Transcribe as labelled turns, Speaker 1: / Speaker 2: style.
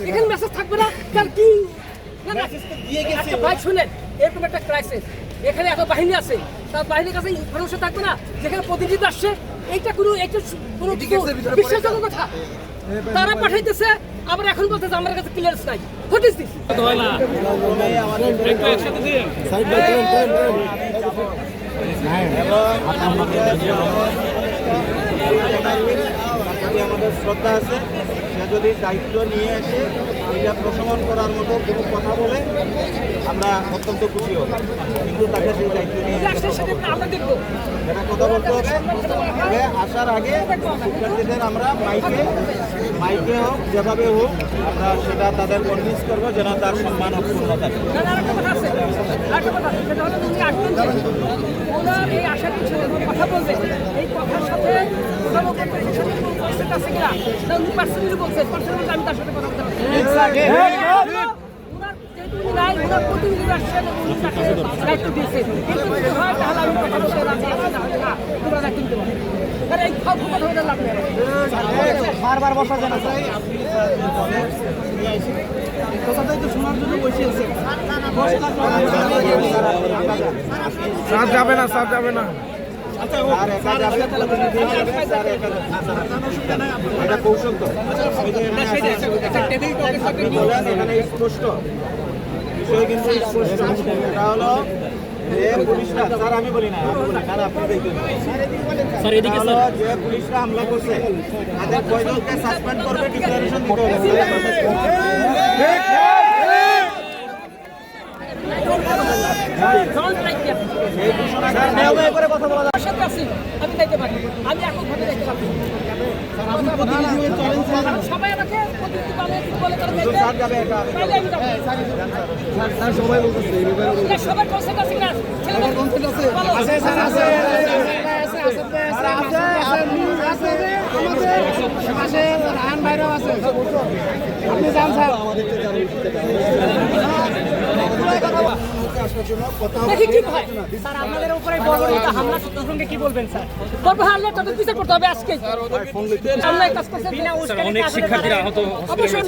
Speaker 1: এখানে মেসেজ থাকবে না কার কি ভাই শুনেন, এরকম একটা ক্রাইসিস, এখানে এত বাহিনী আছে, তার বাহিনীর কাছে ইনফরমেশন থাকবে না যেখানে প্রতিনিধি আসছে, এইটা কোনো বিশ্বাসযোগ্য কথা তারা পাঠাইতেছে, আবার এখন বলতেছে আমার কাছে ক্লিয়ারেন্স নাই। What is this?
Speaker 2: আমাদের শ্রদ্ধা আছে, সে যদি দায়িত্ব নিয়ে এসে এটা প্রশমন করার মতো কোনো কথা বলে আমরা অত্যন্ত খুশি হব, কিন্তু তাকে সেই দায়িত্ব নিয়ে এটা কথা বলতে হবে। তবে আসার আগে শিক্ষার্থীদের আমরা মাইকে হোক যেভাবে হোক আমরা সেটা তাদের কনভিন্স করবো যেন তার সম্মান অক্ষুণ্ণ থাকে।
Speaker 1: কথা বলবে এই কথার সাথে আমি তার সাথে কথা বলতে
Speaker 2: বারবার বসা যায় না, কথাটাই তো শোনার জন্য বসে আছে।
Speaker 3: স্যার যাবে না, স্যার যাবে না।
Speaker 2: এটা কৌশল তো এখানে স্পষ্ট বিষয়, কিন্তু স্পষ্ট এটা হলো যে পুলিশরা, স্যার আমি বলি না, স্যার আপনি দেখবেন, যে পুলিশরা হামলা করছে তাদের কয়জনকে সাসপেন্ড করবে, ডিক্লারেশন দিতে হবে।
Speaker 1: আমি যাইতে পারি, আমি এখন ভাবে যাইতে পারি। সবাই আমাকে বলে সবার কনসেপ্ট আছে না, আপনাদের উপরে বর্বরতা হামলা প্রসঙ্গে কি বলবেন স্যার? হামলা তাদের বিচার করতে হবে আজকে। অনেক শিক্ষার্থীরা আহত, অবশ্যই